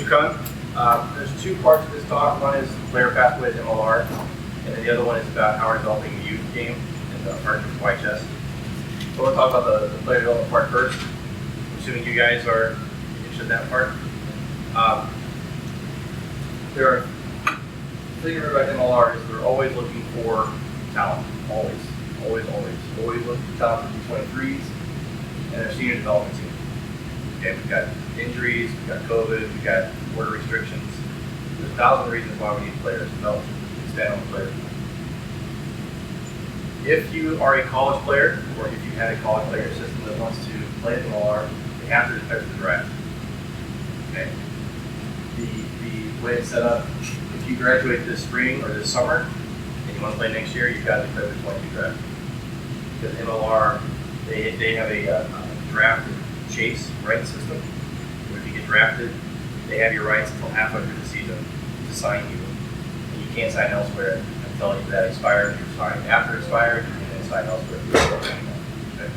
for coming. There's two parts of this talk. One is player pathways, MLR, and then the other one is about how we're developing the youth game in the partnership with YHS. So we'll talk about the player development part first. I'm assuming you guys are interested in that part. The thing about MLR is we're always looking for talent. Always looking for talent for D23s and our senior development team. Okay, we've got injuries, we've got COVID, we've got border restrictions. There's 1,000 reasons why we need players to develop, expand on the players. If you are a college player, or if you have a college player system that wants to play at MLR, they have to declare the draft. Okay. The way it's set up, if you graduate this spring or this summer and you want to play next year, you've got to declare the 22 draft. Because MLR, they have a draft and chase rights system. Where if you get drafted, they have your rights until halfway through the season to sign you. And you can't sign elsewhere until that expires. You're signed after it expires, you can then sign elsewhere. Okay.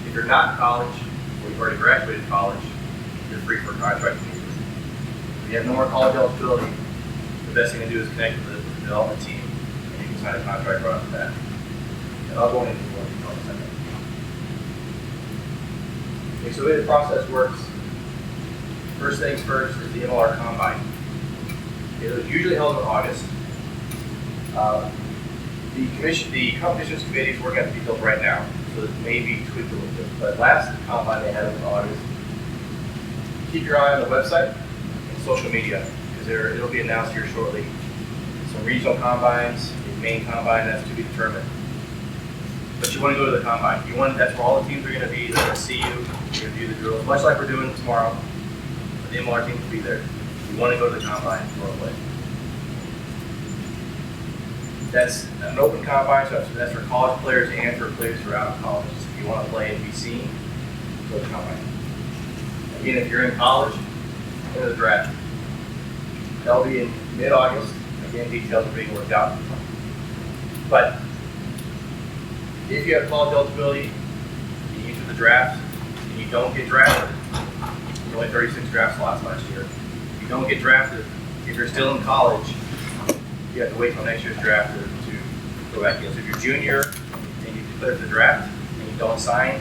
If you're not in college, or you've already graduated college, you're free for contract immediately. If you have no more college eligibility, the best thing to do is connect with the development team, and you can sign a contract right off the bat. And I'll go into more detail in a second. Okay, so the way the process works, first things first is the MLR Combine. It was usually held in August. The competitions committee is working on the details right now, so it may be tweaked a little bit. But last Combine they had it in August. Keep your eye on the website and social media, because it'll be announced here shortly. Some regional combines, the main combine, that's to be determined. But you want to go to the combine. That's where all the teams are going to be. They're going to see you. You're going to do the drills, much like we're doing tomorrow. The MLR team will be there. You want to go to the combine for a play. That's an open combine, so that's for college players and for players who are out of college. So if you want to play and be seen, go to the combine. Again, if you're in college, go to the draft. That'll be in mid-August. Again, details are being worked out. But if you have college eligibility, you enter the draft, and you don't get drafted, there's only 36 draft slots last year. If you don't get drafted, if you're still in college, you have to wait till next year's draft to go back in. So if you're junior and you declare the draft and you don't sign,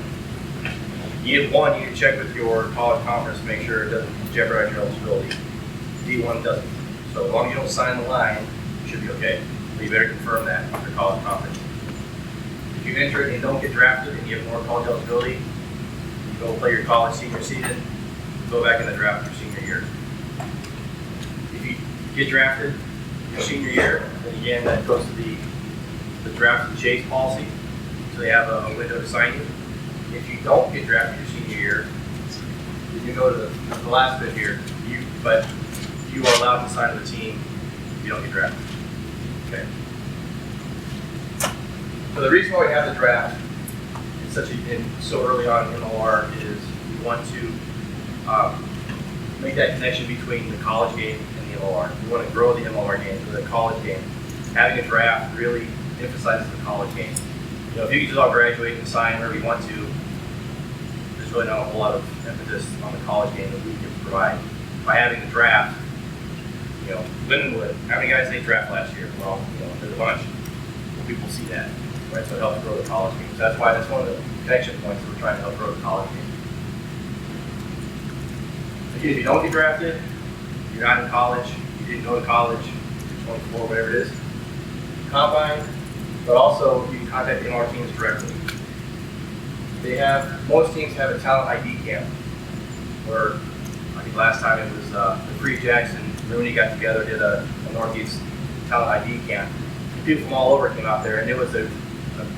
you need to check with your college conference to make sure it doesn't jeopardize your eligibility. D1 doesn't. So as long as you don't sign the line, you should be okay. But you better confirm that with your college conference. If you enter it and you don't get drafted and you have more college eligibility, you go play your college senior season, go back in the draft your senior year. If you get drafted your senior year, then again that goes to the draft and chase policy. So they have a window to sign you. If you don't get drafted your senior year, then you go to the last bit here. But you are allowed to sign with the team if you don't get drafted. Okay. So the reason why we have the draft so early on in MLR is we want to make that connection between the college game and the MLR. We want to grow the MLR game to the college game. Having a draft really emphasizes the college game. You know, if you can just all graduate and sign wherever you want to, there's really not a whole lot of emphasis on the college game that we can provide. By having the draft, you know, Lindenwood, how many guys they draft last year? Well, you know, there's a bunch. Well, people see that, right? So it helps grow the college game. So that's why that's one of the connection points that we're trying to help grow the college game. Again, if you don't get drafted, you're not in college, you didn't go to college, you're 24, whatever it is, combine, but also you can contact the MLR teams directly. Most teams have a talent ID camp, where I think last time it was the Free Jacks and Rooney got together, did a Northeast talent ID camp. People from all over came out there, and it was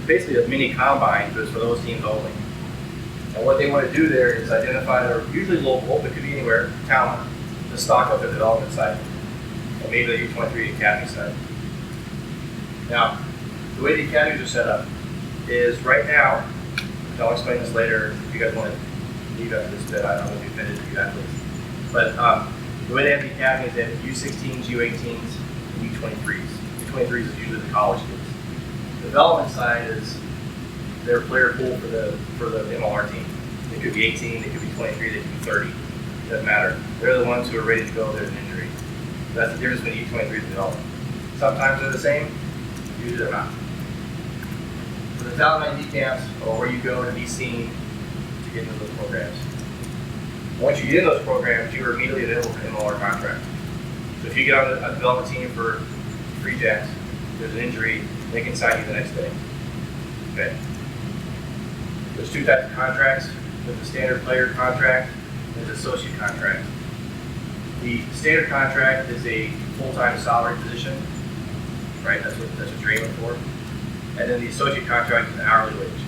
basically a mini combine, but it was for those teams only. And what they want to do there is identify their usually local, but could be anywhere, talent to stock up their development side, and maybe the U23 academy side. Now, the way the academies are set up is right now, and I'll explain this later if you guys want to leave after this bit, I don't know if you finished with you athletes. But the way they have the academies, they have U16s, U18s, and U23s. U23s is usually the college kids. The development side is their player pool for the MLR team. They could be 18, they could be 23, they could be 30. Doesn't matter. They're the ones who are ready to go if there's an injury. That's the difference between U23 and development. Sometimes they're the same, usually they're not. So the talent ID camps are where you go to be seen to get into those programs. Once you get in those programs, you are immediately available for an MLR contract. So if you get on a development team for free jacks, there's an injury, they can sign you the next day. Okay. There's two types of contracts. There's a standard player contract, and there's an associate contract. The standard contract is a full-time salary position, right? That's what you're aiming for. And then the associate contract is an hourly wage.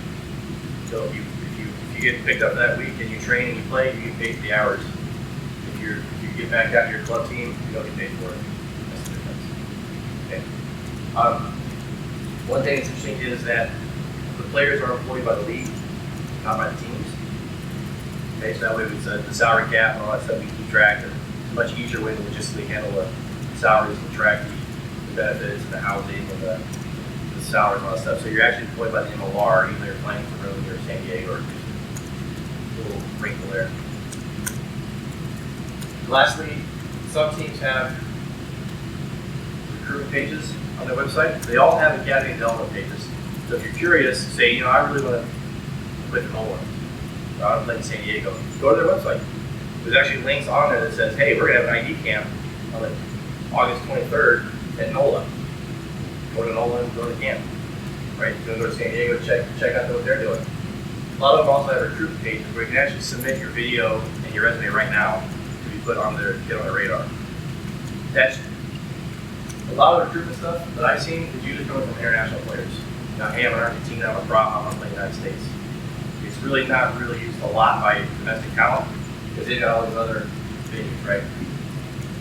So if you get picked up that week and you train and you play, you get paid for the hours. If you get back out to your club team, you don't get paid for it. That's the difference. Okay. One thing that's interesting is that the players are employed by the league, not by the teams. Okay, so that way with the salary cap and all that stuff, we keep track. It's a much easier way to logistically handle the salaries and track the benefits and the housing and the salaries and all that stuff. So you're actually employed by the MLR, even though you're playing for Rugby or San Diego, or just a little wrinkle there. Lastly, some teams have recruitment pages on their website. They all have academy development pages. So if you're curious, say, I really want to play for Nolan, or I want to play in San Diego, go to their website. There's actually links on there that says, hey, we're going to have an ID camp on August 23rd at NOLA. Go to NOLA and go to camp. Right? You can go to San Diego, check out what they're doing. A lot of them also have recruitment pages where you can actually submit your video and your resume right now to be put on get on their radar. That's a lot of the recruitment stuff that I've seen is usually coming from international players. Hey, I'm an Argentina, I'm a prop, I want to play in the United States. It's really not really used a lot by domestic talent because they've got all these other venues, right?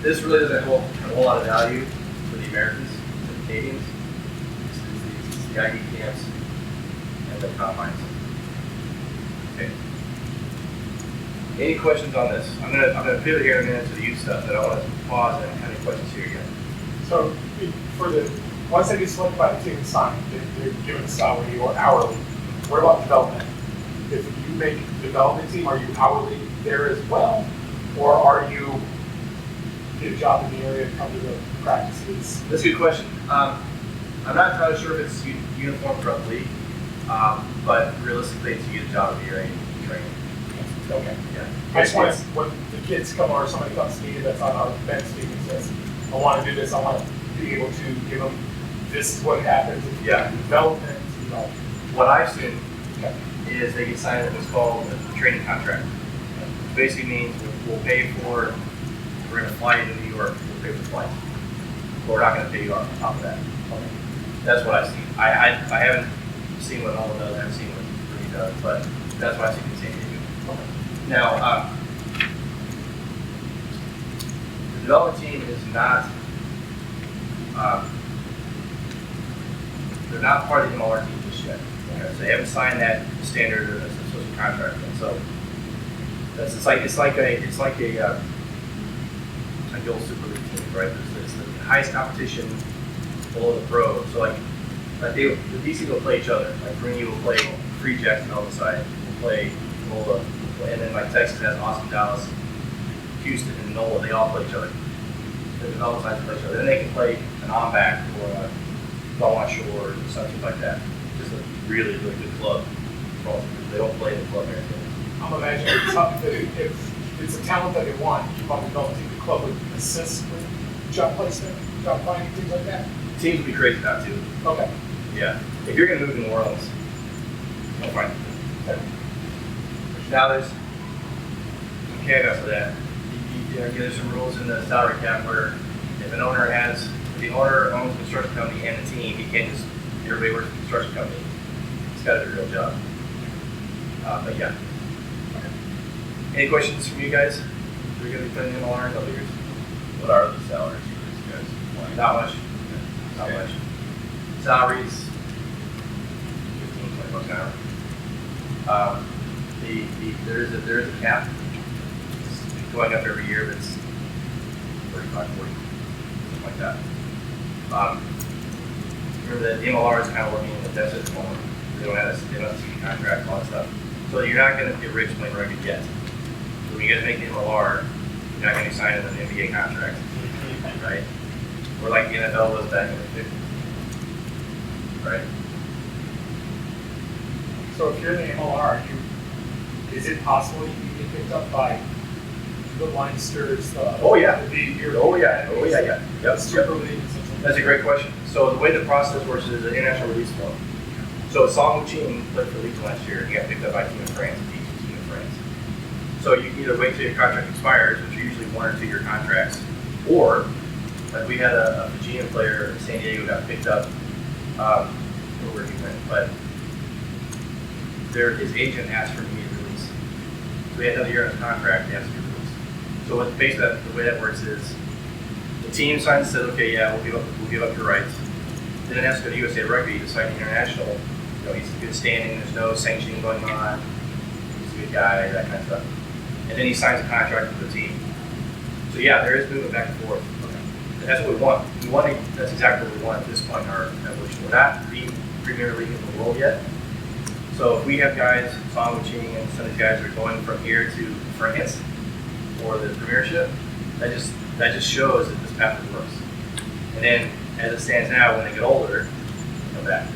This really doesn't hold a whole lot of value for the Americans and the Canadians. It's the ID camps and the combines. Okay. Any questions on this? I'm gonna pivot here in a minute to the youth stuff, but I want to pause and have any questions here again. So for once they get selected by the team and signed, they're given a salary or hourly. What about development? If you make development team, are you hourly there as well? Or are you get a job in the area, come to the practices? That's a good question. I'm not entirely sure if it's uniform throughout the league, but realistically, it's you get a job in the area and train. Okay. Yeah. I just want when the kids come or somebody comes to me that's on our bench team and says, I want to do this, I want to be able to give them, this is what happens if you have development, What I've seen is they get signed what's called a training contract. Which basically means we'll pay for, we're going to fly you to New York, we'll pay for the flight. But we're not going to pay you on top of that. Okay. That's what I've seen. I haven't seen what Nolan does, I haven't seen what Rugby does, but that's what I've seen in San Diego. Okay. Now, the development team is not, they're not part of the MLR team just yet. Okay? So they haven't signed that standard or associate contract yet. So it's like the old Super League team, right? It's the highest competition below the pro. So like the DC will play each other. Like Rugby will play Free Jackson on the side. We'll play NOLA, and then like Texas has Austin, Dallas, Houston, and NOLA. They all play each other. The development sides play each other. Then they can play an on-back or a ball on shore or something like that. Just a really, really good club. They don't play in the club area. I'm imagining it's something that if it's a talent that they want, you want to develop the club would assist with job placement, job finding, things like that. Teams would be crazy not to. Okay. Yeah. If you're going to move to New Orleans, don't find it. Okay. Now there's some caveats to that. There's some rules in the salary cap where if the owner owns a construction company and a team, he can't just, everybody works for the construction company. It's got to be a real job. But yeah. Okay. Any questions from you guys? Are we going to be playing the MLR in a couple years? What are the salaries for these guys? Not much. Not much. Salaries, 15, 20 bucks an hour. There is a cap. It's going up every year, but it's 35, 40, something like that. Remember that the MLR is kind of working in the deficit at the moment. They don't have a contract and all that stuff. So you're not going to get rich playing rugby yet. So we when you guys make the MLR, you're not going to be signing an NBA contract, right? Or like the NFL was back in the 50s, right? So if you're in the MLR, is it possible you can get picked up by the Leinsters? Oh, yeah. The Yep. Super League and such like That's a great question. So the way the process works is an international release form. So Song Ching played for Leeds last year. He got picked up by a team in France, a team in France. So you can either wait till your contract expires, which are usually 1 or 2 year contracts, or like we had a Fijian player in San Diego got picked up. Where he went, but his agent asked for immediate release. So he had another year on his contract. He has to be released. So what basically the way that works is the team signs and says, okay, yeah, we'll give up your rights. Then it has to go to USA Rugby to sign the international. You know, he's in good standing. There's no sanctioning going on. He's a good guy, that kind of stuff. And then he signs a contract with the team. So yeah, there is movement back and forth. And that's what we want. That's exactly what we want at this point in our evolution. We're not the Premier League in the world yet. So if we have guys, Song Ching and some of these guys are going from here to France for the Premiership, that just shows that this pathway works. And then as it stands now, when they get older, they come back.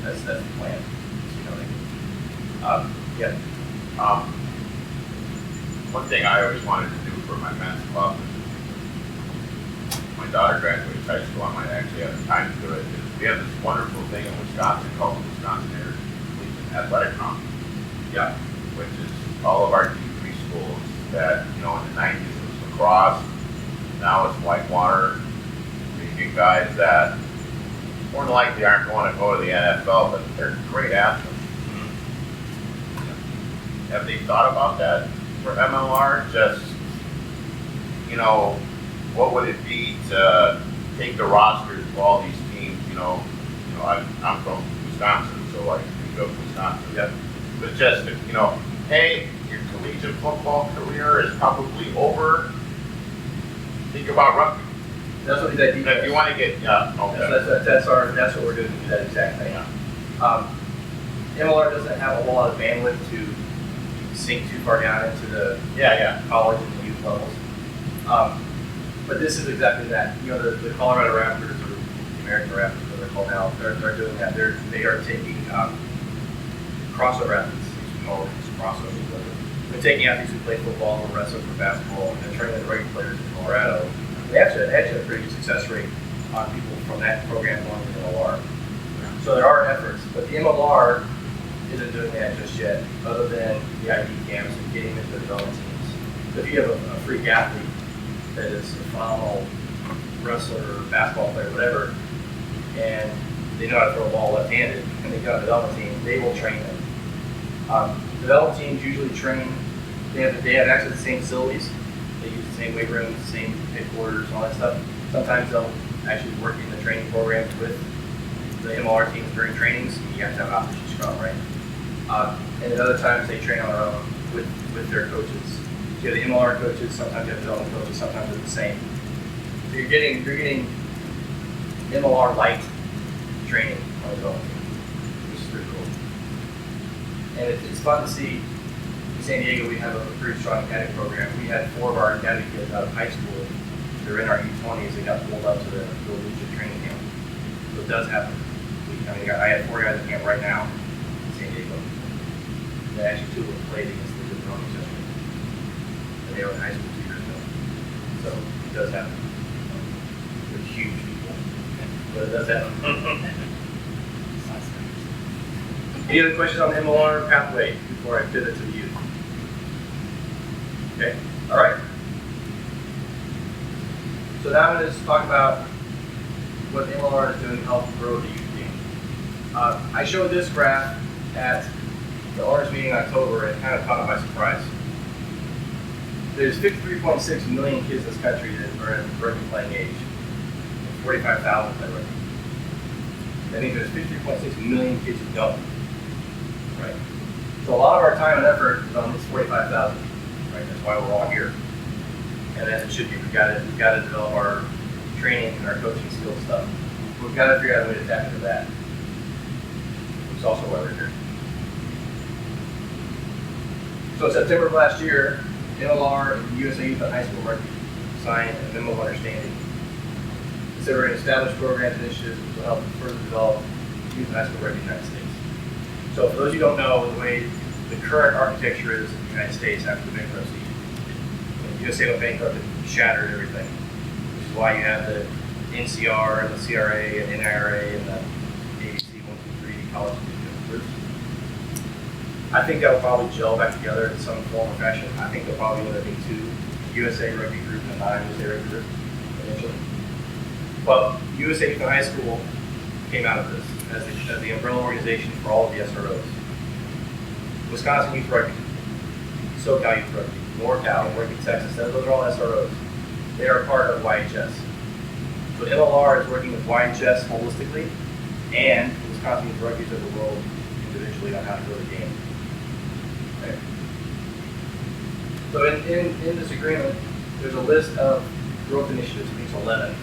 That's the plan. So, yeah. One thing I always wanted to do for my men's club, my daughter graduated high school, I might actually have the time to do it. We have this wonderful thing in Wisconsin called the Wisconsin Athletic Ground. Yeah. Which is all of our D3 schools that, you know, in the 90s it was lacrosse, now it's whitewater. You get guys that more than likely aren't going to go to the NFL, but they're great athletes. Mm-hmm. Have they thought about that for MLR? Just, you know, what would it be to take the rosters of all these teams? I'm from Wisconsin, so I think of Wisconsin. Yep. But just, you know, hey, your collegiate football career is probably over. Think about rugby. That's what that And if you want to get, okay. That's what we're doing to do that exact thing. MLR doesn't have a whole lot of bandwidth to sink too far down into the college and the youth levels. But this is exactly that. You know, the Colorado Raptors, or the American Raptors, what they're called now, they're doing that. They are taking crossover athletes, we call them crossovers. They're taking athletes who play football or wrestle for basketball, and they're turning them into regular players in Colorado. They actually have a pretty good success rate on people from that program going to the MLR. So there are efforts, but the MLR isn't doing that just yet, other than the ID camps and getting into the development teams. So if you have a freak athlete that is a phenomenal wrestler, basketball player, whatever, and they know how to throw a ball left-handed, and they get on the development team, they will train them. Development teams usually train, they have access to the same facilities, they use the same weight rooms, the same headquarters, all that stuff. Sometimes they'll actually work in the training programs with the MLR teams during trainings. You have to have opposition scrum, right? And then other times they train on their own with their coaches. So you have the MLR coaches, sometimes you have development coaches, sometimes they're the same. So you're getting MLR light training on the development team, which is pretty cool. And it's fun to see. In San Diego, we have a pretty strong academy program. We had 4 of our academy kids out of high school. They're in our U20s. They got pulled up to the leadership training camp. So it does happen. I have 4 guys in camp right now in San Diego. And actually 2 of them played against the good Romans yesterday. And they were in high school 2 years ago. So it does happen. They're huge people. But it does happen. Any other questions on the MLR pathway before I pivot to the youth? Okay, all right. So now I'm going to talk about what the MLR is doing to help grow the youth team. I showed this graph at the owners meeting in October, and it kind of caught me by surprise. There's 53.6 million kids in this country that are in rugby playing age, and 45,000 play rugby. That means there's 53.6 million kids who don't. Right. So a lot of our time and effort is on this 45,000. Right. That's why we're all here. And as it should be, we've got to develop our training and our coaching skills stuff. We've got to figure out a way to tap into that. Which is also why we're here. So September of last year, MLR and USA Youth and High School Rugby signed a memo of understanding. Considering established programs and initiatives which will help further develop youth and high school rugby in the United States. So for those who don't know, the way the current architecture is in the United States after the bankruptcy, the USA went bankrupt and shattered everything, which is why you have the NCR and the CRA and NIRA and the ABC 1, 2, 3 college groups. I think that will probably gel back together in some form or fashion. I think there'll probably end up being 2 USA Rugby group and a non-USA Rugby group eventually. But USA Youth and High School came out of this as the umbrella organization for all of the SROs. Wisconsin Youth Rugby, SoCal Youth Rugby, NorCal, Rugby Texas, those are all SROs. They are part of YHS. So MLR is working with YHS holistically and Wisconsin Youth Rugby of the world individually on how to grow the game. Okay. So in this agreement, there's a list of growth initiatives, I think it's 11.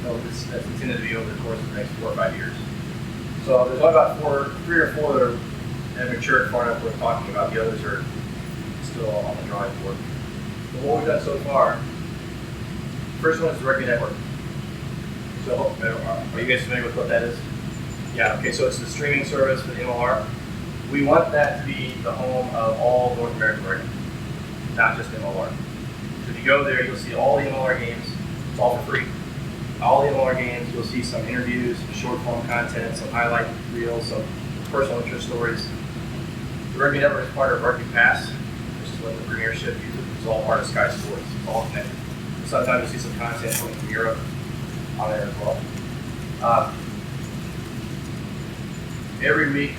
That's intended to be over the course of the next 4 or 5 years. So there's only about 3 or 4 that have matured far enough worth talking about. The others are still on the drawing board. But what we've done so far, first one is the Rugby Network. So are you guys familiar with what that is? Yeah, okay, so it's the streaming service for the MLR. We want that to be the home of all North American rugby, not just MLR. So if you go there, you'll see all the MLR games. It's all for free. All the MLR games, you'll see some interviews, short form content, some highlight reels, some personal interest stories. The Rugby Network is part of Rugby Pass, which is what the Premiership uses. It's all part of Sky Sports. It's all connected. Sometimes you'll see some content coming from Europe on there as well. Every week,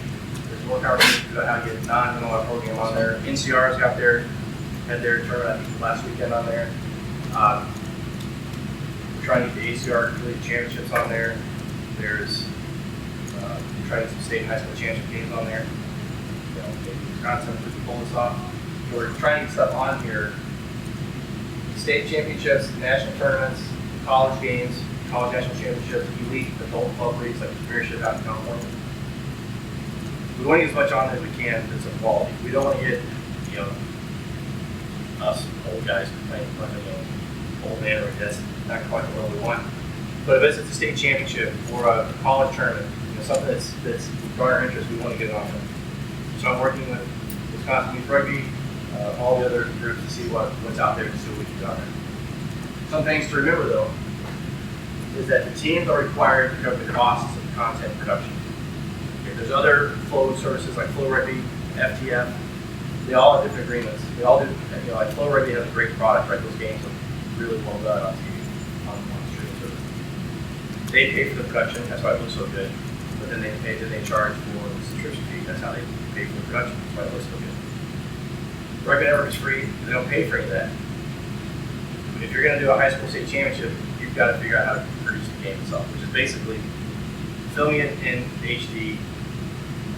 there's more conversations about how to get non-MLR program on there. NCR's had their tournament, I think, last weekend on there. Trying to get the ACR Collegiate Championships on there. There's trying to get some state and high school championship games on there. You know, maybe Wisconsin could pull this off. We're trying to get stuff on here. State championships, national tournaments, college games, college national championships, elite adult club leagues like the Premiership out in California. We want to get as much on as we can that's of quality. We don't want to get, you know, us old guys playing a bunch of old man rugby. That's not quite the level we want. But if it's a state championship or a college tournament, you know, something that's garner interest, we want to get it on there. So I'm working with Wisconsin Youth Rugby, all the other groups to see what's out there to see what we can do on there. Some things to remember though is that the teams are required to cover the costs of content production. Okay, there's other flow services like Flow Rugby, FTF. They all have different agreements. They all do. You know, like Flow Rugby has a great product, right? Those games are really well done on TV, on streaming service. They pay for the production. That's why it looks so good. But then they charge for the subscription fee. That's how they pay for the production. That's why it looks so good. Rugby Network is free. They don't pay for any of that. But if you're going to do a high school state championship, you've got to figure out how to produce the game itself, which is basically filming it in HD,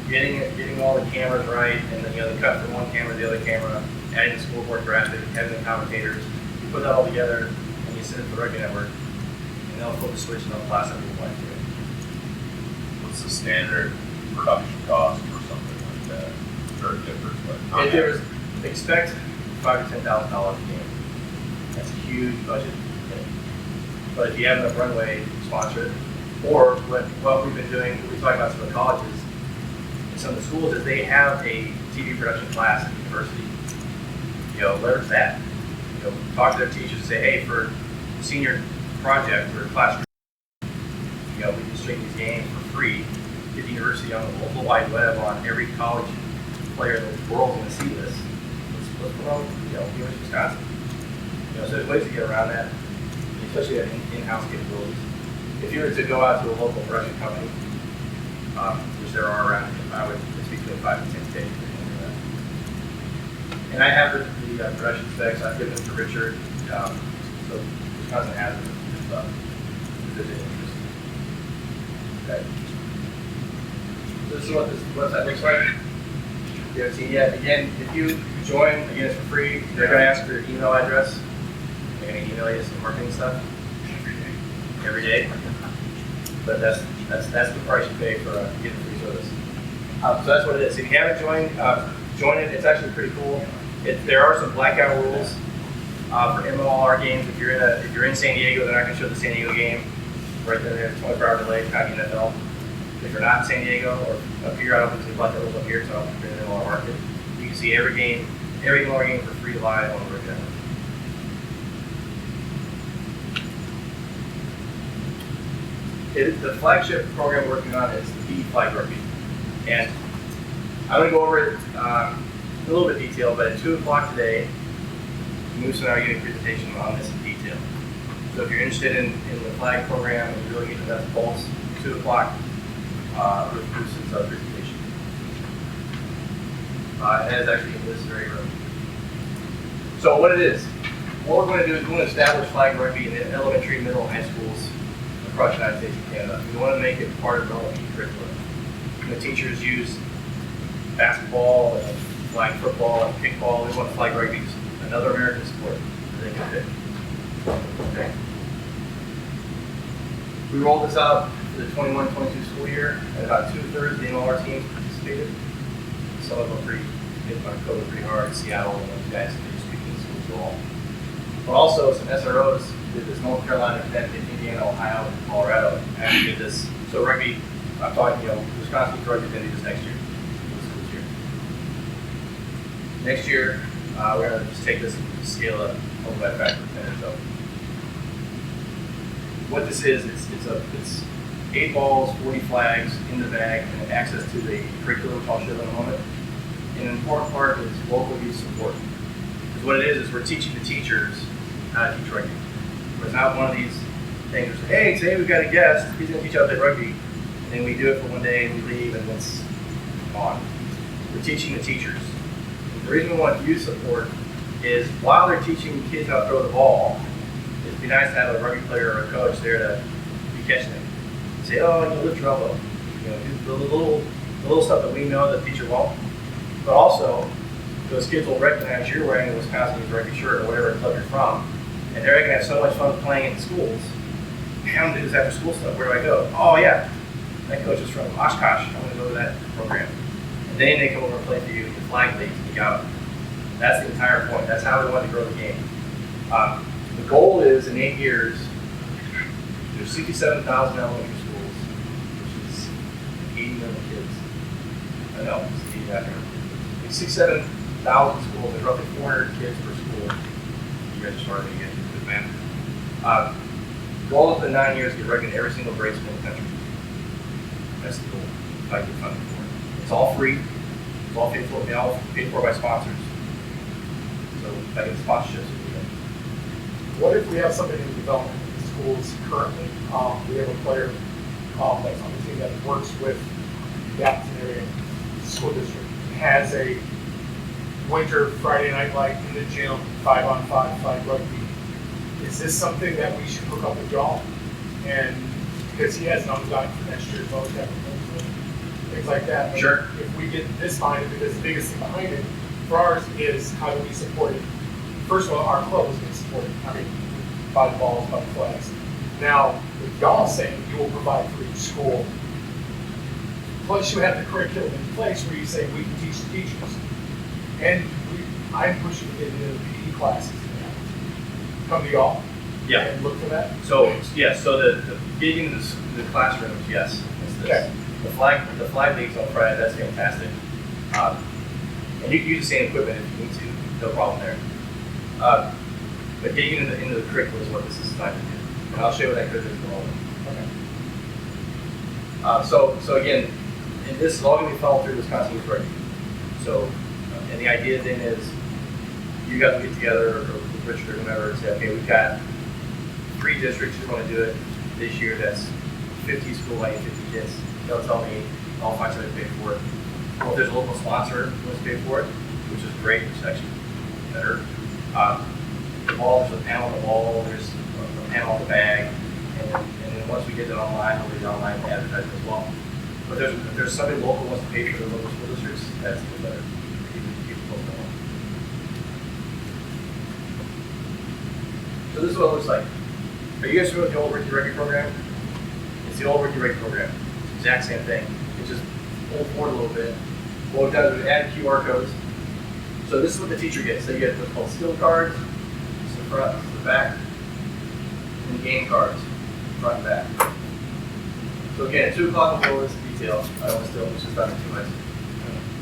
getting all the cameras right, and then the cut from one camera to the other camera, adding the scoreboard graphic, having the commentators. You put that all together, and you send it to the Rugby Network, and they'll flip the switch and they'll blast everything like to it. What's the standard production cost for something like that? Or it differs, but If there's expect $5,000 to $10,000 a game. That's a huge budget thing. But if you have enough runway, sponsor it. Or what we've been doing, we talk about some of the colleges, and some of the schools is they have a TV production class at the university. You know, leverage that. You know, talk to their teachers and say, hey, for senior project or class, you know, we can stream these games for free. Get the university on the local wide web on every college player in the world going to see this. Let's promote, you know, University of Wisconsin. You know, so there's ways to get around that, especially in-house capabilities. If you were to go out to a local production company, which there are around, I would speak to 5 to 10 days. And I have the production specs. I've given them to Richard. So Wisconsin has it if there's any interest. Okay. So this is what this website looks like. Yeah, again, if you join, again, it's for free. They're going to ask for your email address. They're going to email you some marketing stuff every day. But that's the price you pay for getting free service. So that's what it is. If you haven't joined, join it. It's actually pretty cool. There are some blackout rules for MLR games. If you're in San Diego, they're not going to show the San Diego game. Right there, there's 24-hour delay, kind of NFL. If you're not in San Diego or up here, I don't think there's blackout rules up here, so I don't think they're in the MLR market. You can see every MLR game for free live on the Rugby Network. The flagship program we're working on is the Flag Rugby. And I'm going to go over it in a little bit of detail, but at 2 o'clock today, Moose and I are giving a presentation on this in detail. So if you're interested in the flag program and you really get the best pulse, 2 o'clock with Moose's presentation. It is actually in this very room. So what it is, what we're going to do is we're going to establish flag rugby in the elementary, middle, and high schools across the United States and Canada. We want to make it part of the elementary curriculum. The teachers use basketball and flag football and kickball. We want flag rugby, another American sport that they can pick. Okay. We rolled this out for the 21-22 school year, and about 2/3 of the MLR teams participated. Some of them hit on COVID pretty hard. Seattle and those guys that just speaking in schools at all. But also some SROs did this: North Carolina, Connecticut, Indiana, Ohio, and Colorado. And did this. So rugby, I'm talking, Wisconsin rugby is going to do this next year. This year. Next year, we're going to just take this and scale it all the way back to 10 or so. What this is, it's 8 balls, 40 flags in the bag, and access to the curriculum, which I'll show in a moment. And an important part is local youth support. Because what it is we're teaching the teachers how to teach rugby. It's not one of these things where, hey, today we've got a guest, he's going to teach how to play rugby, and then we do it for one day and we leave and it's on. We're teaching the teachers. And the reason we want youth support is while they're teaching kids how to throw the ball, it'd be nice to have a rugby player or a coach there to be catching them. Say, oh, lift your elbow. Do the little stuff that we know that the teacher won't. But also, those kids will recognize you're wearing a Wisconsin rugby shirt or whatever club you're from, and they're going to have so much fun playing in the schools. I want to do this after school stuff. Where do I go? Oh yeah, that coach is from Oshkosh. I'm going to go to that program. And then they come over and play for you in the flag league. You got it. That's the entire point. That's how we want to grow the game. The goal is in 8 years, there's 67,000 elementary schools, which is 80 million kids. I know, it's 80 million. 67,000 schools, there's roughly 400 kids per school. You guys are starting to get good math. The goal of the 9 years is to get rugby in every single grade school in the country. That's the goal. I get funding for it. It's all free. It's all paid for by sponsors. So if I get sponsorships, What if we have somebody in development in the schools currently? We have a player that's on the team that works with the Appleton area school district. Has a winter Friday night light in the gym, 5-on-5 flag rugby. Is this something that we should hook up with y'all? And because he has an ongoing for next year's vote, things like that. But sure. If we get this minded, because the biggest thing behind it for ours is how do we support it? First of all, our club is going to support it. I mean, by the balls, by the flags. Now, with y'all saying you will provide for each school, plus you have the curriculum in place where you say we can teach the teachers. And I'm pushing to get into the PE classes now. Come to y'all and look for that? So, yes, so the getting into the classrooms, yes. Okay. The flag leagues on Friday, that's fantastic. And you can use the same equipment if you need to, no problem there. But getting into the curriculum is what this is designed to do. And I'll show you what that curriculum is in a moment. Okay. So again, and this is all going to be followed through Wisconsin Youth Rugby. So, and the idea then is you guys will get together, or with Richard or whomever, and say, okay, we've got 3 districts who want to do it this year. That's 50 school, I need 50 kids. They'll tell me, I'll find somebody to pay for it. Or if there's a local sponsor who wants to pay for it, which is great, which is actually better. The ball, there's a panel on the wall, there's a panel on the bag, and then once we get it online, we'll do online advertising as well. But if there's somebody local who wants to pay for the local school districts, that's even better. Keep it close to home. So this is what it looks like. Are you guys familiar with the old Rugby Rugby program? It's the old Rugby Rugby program. It's the exact same thing. It's just pulled forward a little bit. What we've done is we've added QR codes. So this is what the teacher gets. They get what's called skill cards, it's the front, it's the back, and game cards, front and back. So again, at 2 o'clock we'll go into detail. I don't want to steal them, it's just not too much.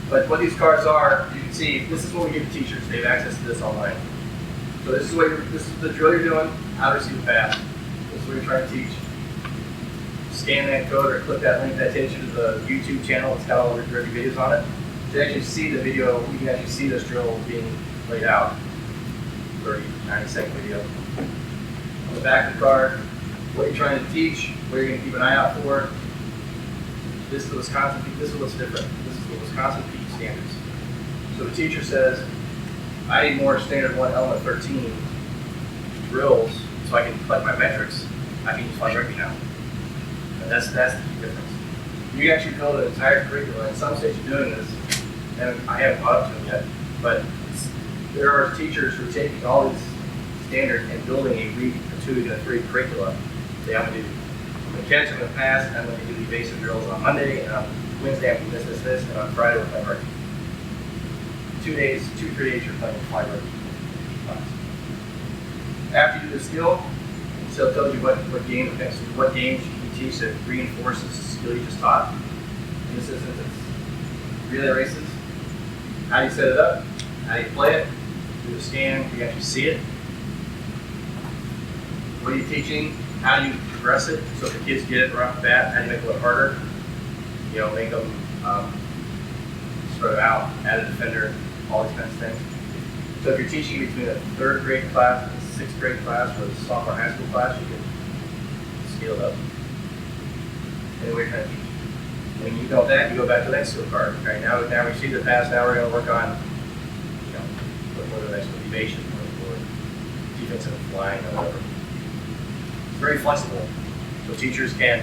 But what these cards are, you can see, this is what we give teachers. They have access to this online. So this is the drill you're doing, how to receive a pass. This is what you're trying to teach. Scan that code or click that link that takes you to the YouTube channel. It's got all the Rugby videos on it. To actually see the video, you can actually see this drill being laid out. 30, 90-second video. On the back of the card, what you're trying to teach, what you're going to keep an eye out for. This is the Wisconsin, this is what's different. This is the Wisconsin PE standards. So the teacher says, I need more standard 1 element 13 drills so I can collect my metrics. I can use my Rugby now. And that's the key difference. You can actually build an entire curriculum. In some states you're doing this, and I haven't caught up to them yet, but there are teachers who are taking all these standards and building a week, a 2, and a 3 curriculum. They have to do the catch in the pass, and then they do the basic drills on Monday, and on Wednesday I'm doing this, and on Friday we're playing Rugby. 2 days, 2, 3 days you're playing fly Rugby class. After you do the skill, so it tells you what games you can teach that reinforces the skill you just taught. In this instance, it's relay races. How do you set it up? How do you play it? Do the scan, do you actually see it? What are you teaching? How do you progress it? So if the kids get it right off the bat, how do you make it a little harder? You know, make them spread them out, add a defender, all these kinds of things. So if you're teaching between a 3rd grade class and a 6th grade class or a sophomore high school class, you can scale it up. Anyway, you're trying to teach. When you know that, you go back to the next skill card. Okay, now we see the pass. Now we're going to work on, you know, what the next motivation or defensive flying or whatever. It's very flexible. So teachers can.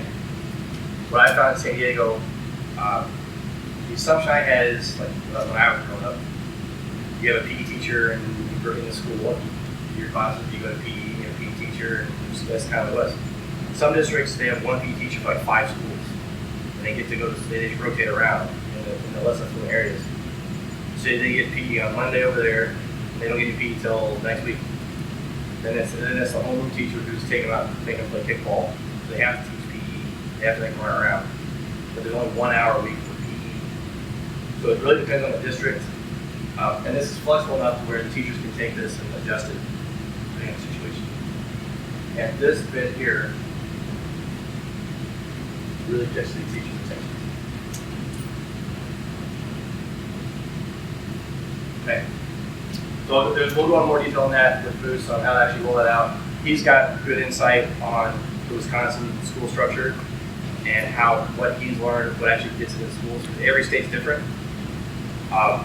What I found in San Diego, the assumption I had is like when I was growing up, you have a PE teacher and you grow in the school. Your classes, you go to PE, you have a PE teacher, and that's kind of what it was. Some districts they have one PE teacher for like 5 schools. They get to go to, they just rotate around in the less affluent areas. So they get PE on Monday over there, and they don't get any PE till next week. Then it's the homeroom teacher who's taking them out and making them play kickball. So they have to teach PE, they have to make them run around. But there's only 1 hour a week for PE. So it really depends on the district. And this is flexible enough to where the teachers can take this and adjust it depending on the situation. And this bit here really gets the teacher's attention. Okay. So we'll go into more detail on that with Bruce on how to actually roll that out. He's got good insight on the Wisconsin school structure and what he's learned, what actually gets into the schools. Because every state's different.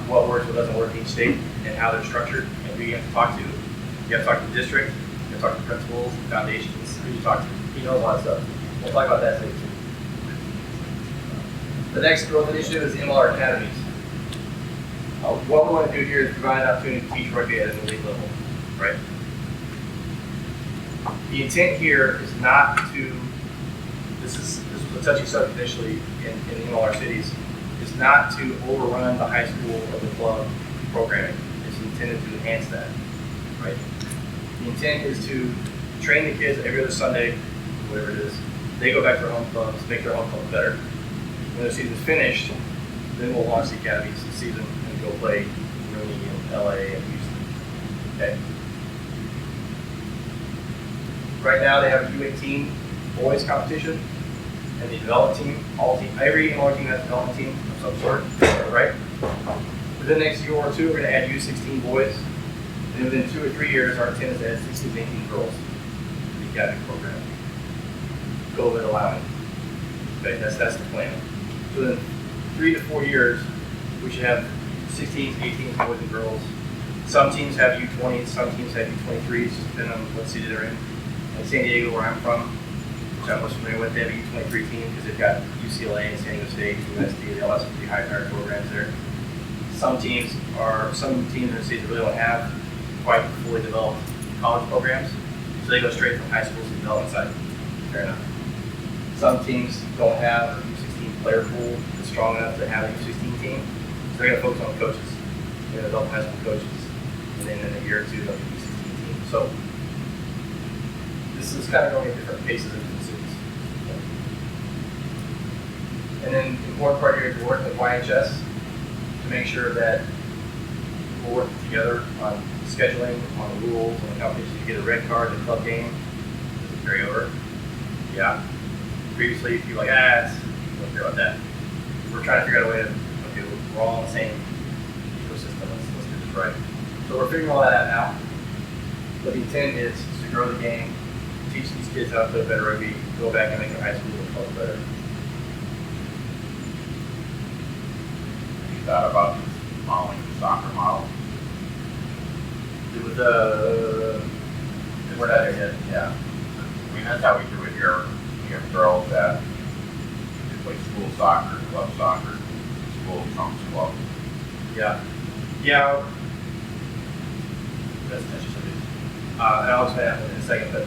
What works, what doesn't work in each state, and how they're structured, and who you have to talk to. You have to talk to the district, you have to talk to principals, foundations, who you talk to. He knows a lot of stuff. We'll talk about that today too. The next growth initiative is MLR academies. What we want to do here is provide an opportunity to teach rugby at an elite level, right? The intent here is not to, this was a touchy subject initially in MLR cities, is not to overrun the high school or the club programming. It's intended to enhance that, right? The intent is to train the kids every other Sunday, whatever it is. They go back to their home clubs, make their home clubs better. When their season's finished, then we'll launch the academies this season and go play in Rooney and LA and Houston. Okay. Right now they have a U18 boys competition and the development team, every MLR team has a development team of some sort, right? Within the next year or two, we're going to add U16 boys. And within 2 or 3 years, our intent is to add 16 to 18 girls to the academy program. COVID allowing. Okay, that's the plan. So in 3 to 4 years, we should have 16s, 18s, boys and girls. Some teams have U20s, some teams have U23s, just depending on what city they're in. In San Diego, where I'm from, which I'm most familiar with, they have a U23 team because they've got UCLA and San Diego State, USD, they all have some pretty high-powered programs there. Some teams in the states that really don't have quite fully developed college programs, so they go straight from high school to the development side. Fair enough. Some teams don't have a U16 player pool that's strong enough to have a U16 team, so they're going to focus on the coaches. you know, adult high school coaches, and then in a year or two they'll be U16 teams. So this is kind of going at different paces of different cities. And then the important part here is we're working with YHS to make sure that we're working together on scheduling, on the rules, on how you get a red card in the club game. Does it carry over? Yeah. Previously, people were like, don't care about that. We're trying to figure out a way to, okay, we're all in the same ecosystem. Let's do this right. So we're figuring all that out now. But the intent is to grow the game, teach these kids how to play better rugby, go back and make their high school and club better. You thought about following the soccer model? With the we're not there yet. Yeah. I mean, that's how we do it here. We have girls that play school soccer, club soccer, school trumps club. Yeah. Yeah. That's interesting. And I'll explain that in a second, but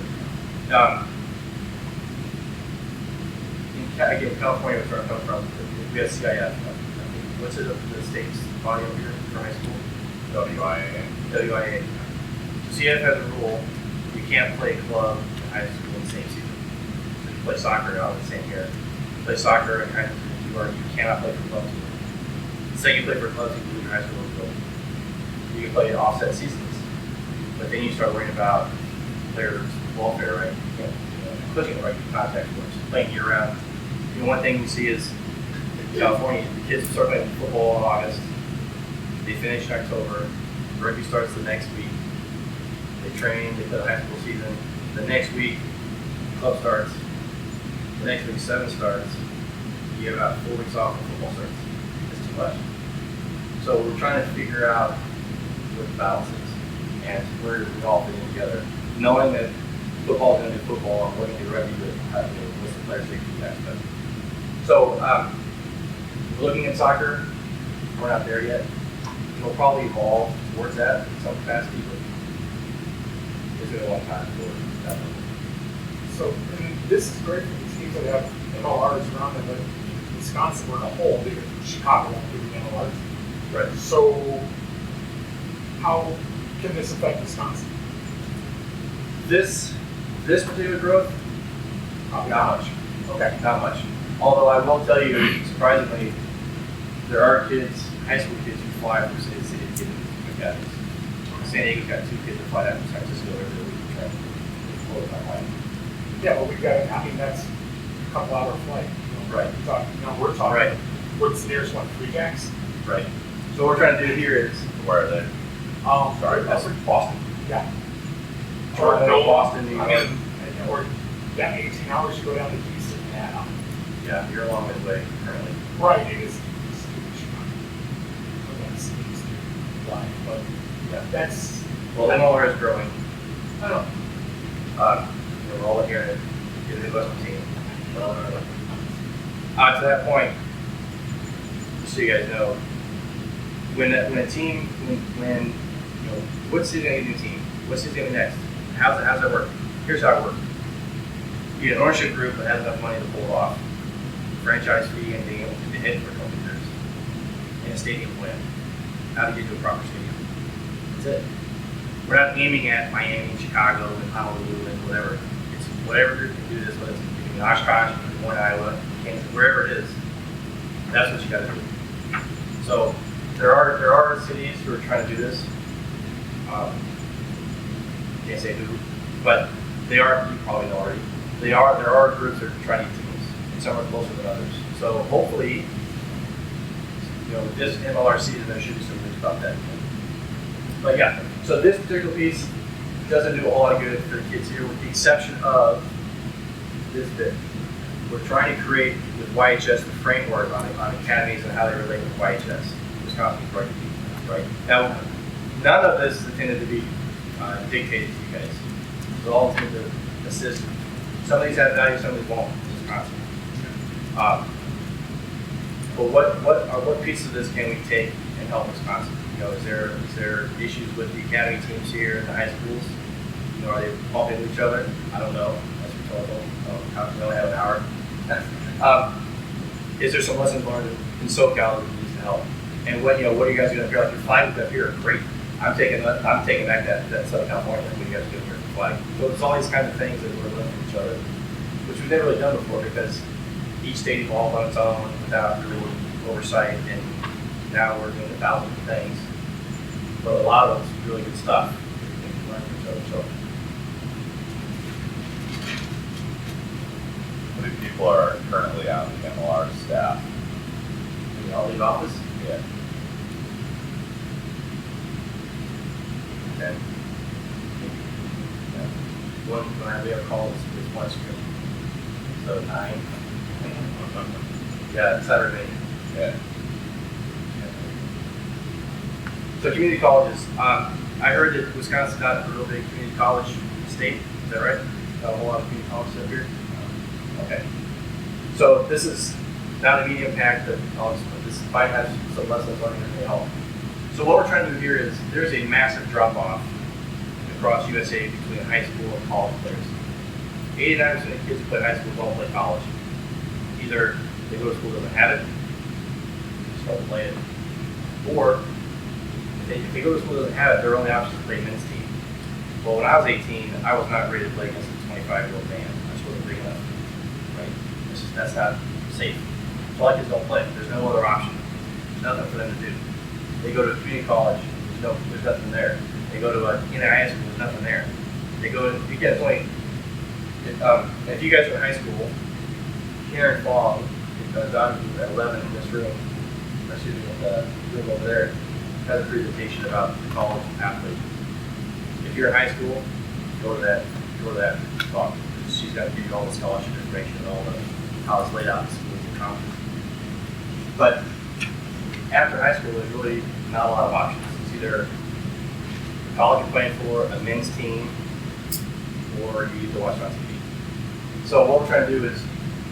again, California, which where I come from, we have CIF. What's it, the state's body over here for high school? WIAA. WIA. So CIF has a rule, you can't play club and high school in the same season. So you play soccer out the same year. You play soccer and high school, you cannot play for club team. Say you play for club team in high school, you can play offset seasons. But then you start worrying about players' welfare, right? You can't, especially in the rugby context, playing year round. One thing you see is in California, the kids start playing football in August. They finish in October. Rugby starts the next week. They train, they play the high school season. The next week, club starts. The next week, 7 starts. You have about 4 weeks off when football starts. It's too much. So we're trying to figure out what the balance is and where we all fit in together. Knowing that football is going to do football and we're going to do rugby, but what's the player safety aspect. So we're looking at soccer. We're not there yet. It'll probably evolve towards that in some capacity, but it's been a long time for that. So, and this is great for the teams that have MLRs around them, but Wisconsin, we're in a hole because Chicago won't do the MLRs. Right. So, how can this affect Wisconsin? This particular growth, not much. Okay. Not much. Although I will tell you, surprisingly, there are kids, high school kids, who fly from city to city to get into academies. San Diego's got 2 kids that fly out from San Francisco every week to try to float that way. Yeah, well, we've got, I mean, that's a couple hour flight. Right. We're talking, Right. What's the nearest one? 3 jacks? Right. So what we're trying to do here is, Where are they? Sorry, that's Boston. Yeah. Toronto, Boston, New I York. mean, or, 18 hours to go down to Houston. Yeah. Yeah, you're a long way away currently. Right, it is. But Yeah. that's, Well, MLR is growing. I don't know. We're all here to get a Midwestern team. To that point, just so you guys know, when a team, when you know, what's the new team? What's his going next? How's that work? Here's how it works. You get an ownership group that has enough money to pull it off. Franchise fee and being able to hit for a couple of years. And a stadium plan. How to get to a proper stadium. That's it. We're not aiming at Miami, Chicago, and Honolulu, and whatever. It's whatever group can do this, whether it's in Oshkosh, Des Moines, Iowa, Kansas, wherever it is. That's what you got to do. So there are cities who are trying to do this. Can't say who, but they are. You probably know already. There are groups that are trying to get teams, and some are closer than others. So hopefully, with this MLR season, there should be some news about that. But yeah, so this particular piece doesn't do a whole lot of good for the kids here, with the exception of this bit. We're trying to create with YHS the framework on academies and how they relate with YHS, Wisconsin's rugby team, right? Now, none of this is intended to be dictated to you guys. It's all intended to assist. Some of these have value, some of these won't. It's constant. But what piece of this can we take and help Wisconsin? Is there issues with the academy teams here in the high schools? Are they bumping into each other? I don't know. That's rhetorical. We only have an hour. Is there some lessons learned in SoCal that needs to help? And what are you guys doing up here? Like your flag up here are great. I'm taking back that Southern California, like what you guys are doing here for flag. So it's all these kinds of things that we're learning from each other, which we've never really done before because each state evolved on its own without really oversight, and now we're doing 1,000 things. But a lot of it's really good stuff. We can learn from each other. So How many people are currently on the MLR staff? we all leave office. Yeah. Okay. One when we have calls is one script. So 9. Yeah, Saturday. Yeah. So community colleges. I heard that Wisconsin's not a real big community college state. Is that right? Not a whole lot of community colleges up here. Okay. So this is not a medium pack, but this might have some lessons learned that may help. So what we're trying to do here is there's a massive drop-off across USA between high school and college players. 89% of kids who play high school don't play college. Either they go to school that doesn't have it, just don't play it, or if they go to school that doesn't have it, their only option is to play men's team. Well, when I was 18, I was not ready to play against a 25-year-old man. I just wasn't big enough. Right? That's not safe. So I just don't play. There's no other option. There's nothing for them to do. They go to community college. There's nothing there. They go to high school. There's nothing there. They go to if you guys are in high school, Karen Fong, Don at 11 in this room, excuse me, the room over there, has a presentation about the college athlete. If you're in high school, go to that talk. She's got to give you all the scholarship information and all the how it's laid out in schools and colleges. But after high school, there's really not a lot of options. It's either the college you're playing for, a men's team, or you get to watch on TV. So what we're trying to do is,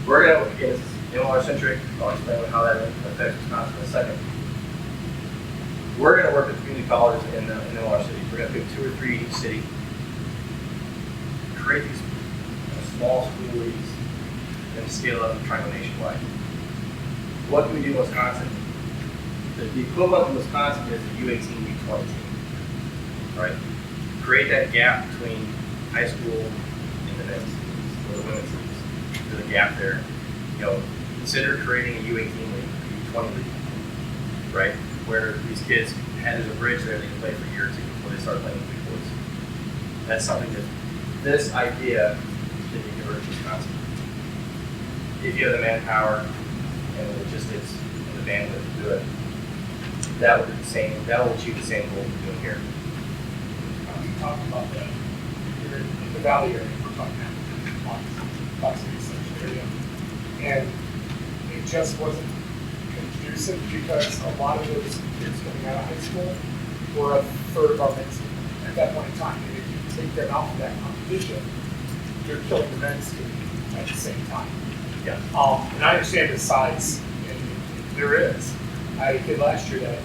we're going to, again, this is MLR centric. I'll explain how that affects Wisconsin in a second. We're going to work with community colleges in MLR cities. We're going to pick 2 or 3 in each city, create these small school leagues, and scale up and try to go nationwide. What can we do in Wisconsin? The equivalent in Wisconsin is the U18, U20 team, right? Create that gap between high school and the men's leagues, or the women's leagues. There's a gap there. Consider creating a U18 league, a U20 league, right? Where these kids, there's a bridge there they can play for a year or 2 before they start playing with big boys. That's something that this idea should be converted to Wisconsin. If you have the manpower and the logistics and the bandwidth to do it, that will achieve the same goal we're doing here. You talked about that. You're in the Valley area, we're talking about the research area. And it just wasn't conducive because a lot of those kids coming out of high school were a third of our men's team at that point in time. And if you take them out of that competition, you're killing the men's team at the same time. Yeah. And I understand the size, and there is. I had a kid last year that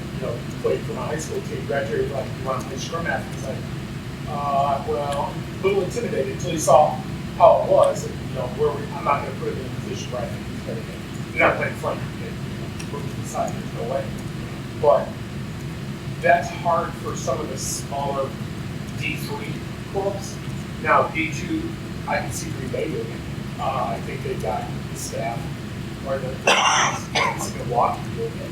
played for my high school team, graduated like, you want to play scrum half? He's like, well, I'm a little intimidated until he saw how it was, and I'm not going to put him in a position where I think he's going to get. You're not playing flank, you're moving to the side. There's no way. But that's hard for some of the smaller D3 clubs. Now D2, I can see Green Bay doing it. I think they've got the staff, or the guys in Milwaukee doing it.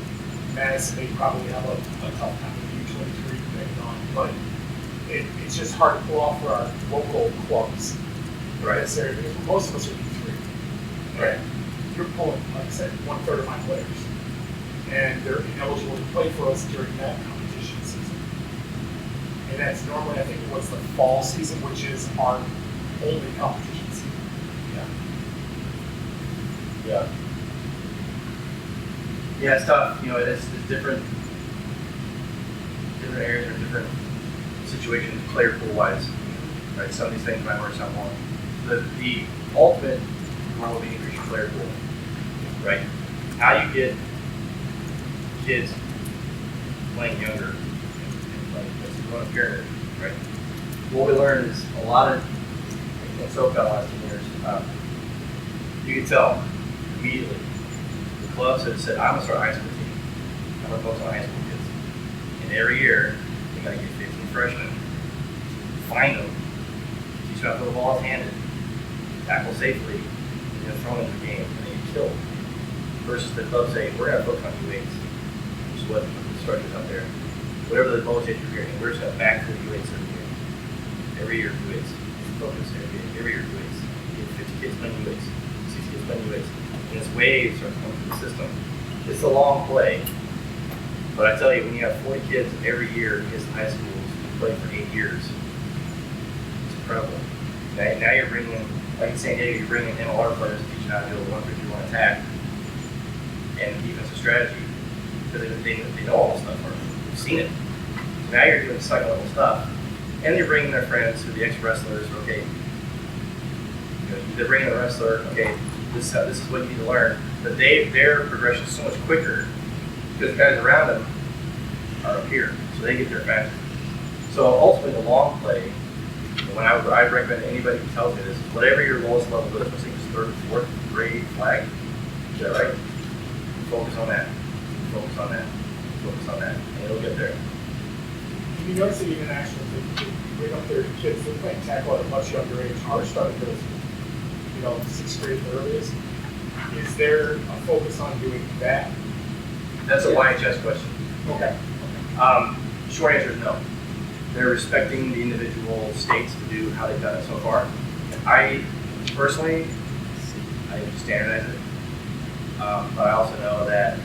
Madison, they probably have a tough time with U23 depending on, but it's just hard to pull off for our local clubs in this area because most of us are D3. Right. You're pulling, like I said, 1/3 of my players, and they're ineligible to play for us during that competition season. And that's normally, I think, what's the fall season, which is our only competition season. Yeah. Yeah, it's tough. It's different areas or different situations, player pool wise. Right. Some of these things might work, some won't. The ultimate goal will be to increase your player pool. Right. How you get kids playing younger and playing going to pyramid. Right. What we learned is a lot of in SoCal the last 10 years. You can tell immediately. The clubs have said, I'm going to start a high school team. I'm going more focused on high school kids. And every year, you gotta get 15 freshmen, find them, teach them how to throw the ball handed, tackle safely, and then throw them in the game, and then you kill them. Versus the club saying, we're gonna focus on U8s, which is what the structure's out there. Whatever the lowest age you're hearing, we're just gonna back to the U8s every year. U8s. Focus every year U8s. You get 50 kids playing U8s, 60 kids playing U8s. And this wave starts coming through the system. It's a long play, but I tell you, when you have 40 kids every year who gets to high schools who play for 8 years, it's incredible. Now you're bringing, like in San Diego, you're bringing MLR players to teach you how to do a 1-3-1 attack and defensive strategy because they know all this stuff already. They've seen it. So now you're doing second level stuff, and they're bringing their friends who are the ex-wrestlers. Okay, they're bringing a wrestler. Okay, this is what you need to learn. But their progression is so much quicker because the guys around them are up here, so they get there faster. So ultimately, the long play. When I recommend to anybody who tells me this, whatever your lowest level is, let's say it's 3rd, 4th grade flag. Is that right? Focus on that. Focus on that. Focus on that, and it'll get there. You notice that even nationals, they bring up their kids, they're playing tackle at a much younger age. Ours started middle school, 6th grade the earliest. Is there a focus on doing that? That's a YHS question. Okay. Short answer is no. They're respecting the individual states to do how they've done it so far. I personally, I standardize it, but I also know that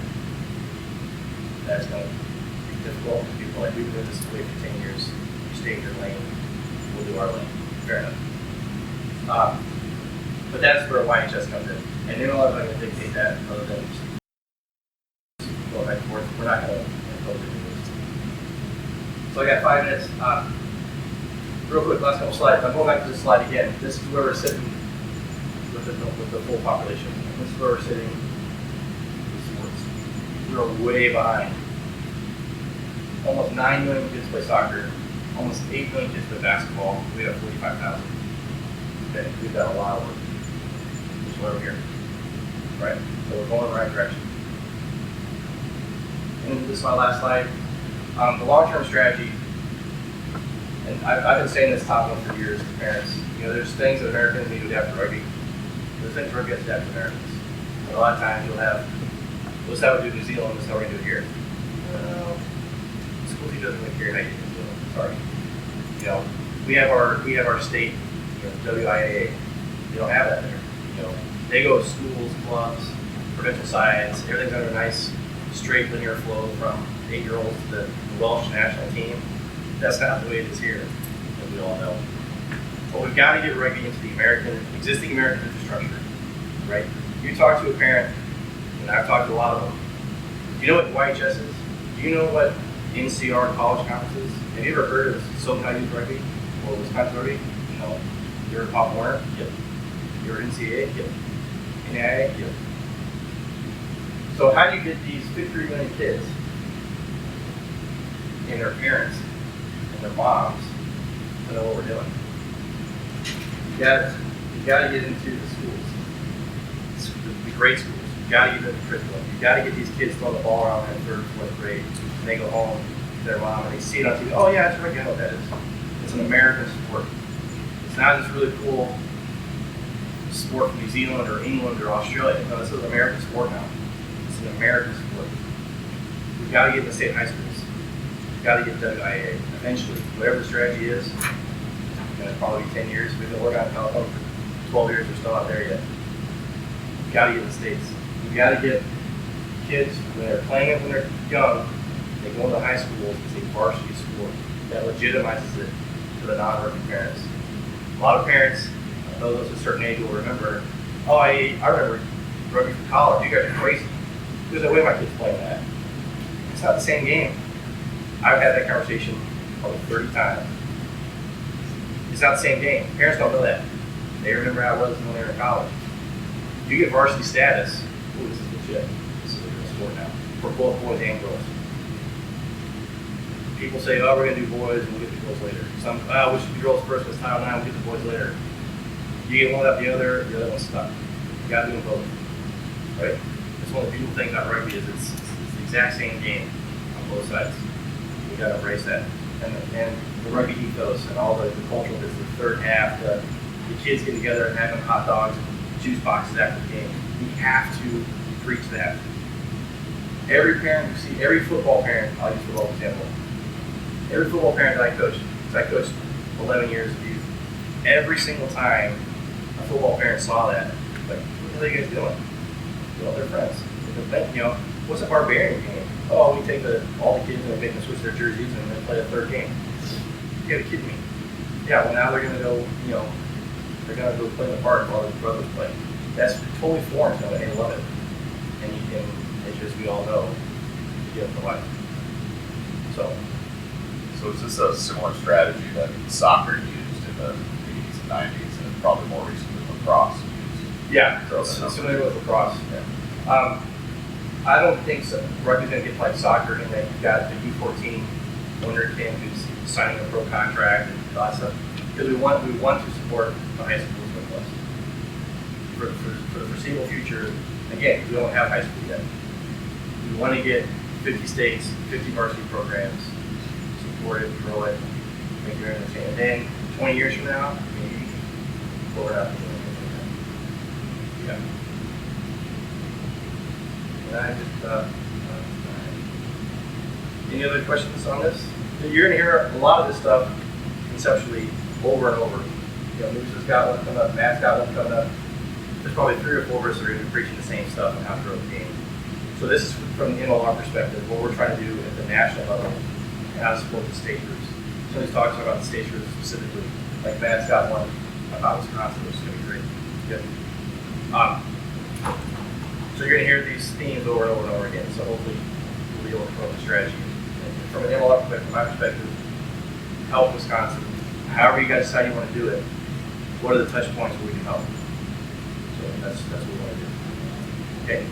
that's going to be difficult because people are like, we've been doing this way for 10 years. You stay in your lane, we'll do our lane. Fair enough. But that's where YHS comes in. And they're not going to dictate that other than just go back and forth. We're not going to impose it. So I got 5 minutes. Real quick, last couple slides. I'm going back to this slide again. This is where we're sitting with the full population. This is where we're sitting with sports. We're way behind. Almost 9 million kids play soccer. Almost 8 million kids play basketball. We have 45,000. Okay, we've got a lot of work. This is why we're here. Right? So we're going in the right direction. And this is my last slide. The long-term strategy, and I've been saying this top one for years to parents, there's things that Americans need to adapt to rugby. There's things rugby has to adapt to Americans. And a lot of times you'll have, this is how we do New Zealand, this is how we're going to do it here. Well, school teacher doesn't really care how you do New Zealand, sorry. We have our state, WIAA. They don't have that there. They go to schools, clubs, provincial sides, everything's under a nice, straight linear flow from 8-year-olds to the Welsh national team. That's not the way it is here, as we all know. But we've got to get rugby into the existing American infrastructure, right? You talk to a parent, and I've talked to a lot of them. Do you know what YHS is? Do you know what NCR college conference is? Have you ever heard of SoCal Youth Rugby or Wisconsin Rugby? No. You're a Pop Warner? Yep. You're NCAA? Yep. NAIA? Yep. So how do you get these 53 million kids and their parents and their moms to know what we're doing? You got to get into the schools, the grade schools. You got to get into the curriculum. You got to get these kids throwing the ball around in 3rd, 4th grade, and they go home to their mom and they see it on TV. Oh yeah, that's right. I know what that is. It's an American sport. It's not this really cool sport from New Zealand or England or Australia. No, this is an American sport now. It's an American sport. We've got to get in the state high schools. We've got to get WIA eventually. Whatever the strategy is, it's going to probably be 10 years. We've been working on California for 12 years. We're still not there yet. We've got to get in the States. We've got to get kids, when they're playing it when they're young, they go into high schools, it's a varsity sport. That legitimizes it to the non-rugby parents. A lot of parents, those of a certain age will remember, oh, I remember rugby from college. You guys are crazy. There's no way my kid's playing that. It's not the same game. I've had that conversation probably 30 times. It's not the same game. Parents don't know that. They remember how it was when they were in college. You get varsity status, ooh, this is legit. This is a real sport now for both boys and girls. People say, oh, we're going to do boys and we'll get the girls later. Some, we should do girls first, because Title IX, we'll get the boys later. You get one without the other one's stuck. You got to do them both. Right? That's one of the beautiful things about rugby is it's the exact same game. both sides. We gotta embrace that. And the rugby ethos and all the cultural business, the third half, the kids get together and having hot dogs and juice boxes after the game. We have to preach that. Every parent you see, every football parent, I'll use football as an example. Every football parent that I coached, because I coached 11 years of youth, every single time a football parent saw that, like, what are you guys doing? Well, they're friends. You know, what's a barbarian game? Oh, we take all the kids and we make them switch their jerseys and then play a third game. You gotta kid me. Yeah, well now they're gonna go, you know, they're gonna go play in the park while their brothers play. That's totally foreign to them and they love it. And you can, it's just, we all know, you get the life. So is this a similar strategy that soccer used in the 80s and 90s, and probably more recently lacrosse used? yeah, it's similar with lacrosse. Yeah. I don't think so. Rugby's going to get like soccer, and then you've got the U14 wunderkind who's signing a pro contract and all that stuff. Because we want to support the high schools with us for the foreseeable future. Again, we don't have high school yet. We want to get 50 states, 50 varsity programs, support it, grow it, make it entertaining. And then 20 years from now, maybe we're not doing anything. Yeah. And I just, any other questions on this? You're going to hear a lot of this stuff conceptually over and over. You know, Moose has got one coming up, Matt's got one coming up. There's probably 3 or 4 of us that are going to be preaching the same stuff on how to grow the game. So this is from the MLR perspective, what we're trying to do at the national level, and how to support the state groups. So he's talking about the state groups specifically. Like Matt's got one about Wisconsin, which is going to be great. Good. So you're going to hear these themes over and over and over again. So hopefully we'll be able to come up with a strategy. And from an MLR perspective, from my perspective, help Wisconsin. However you guys decide you want to do it, what are the touch points where we can help? So that's what we want to do. Okay.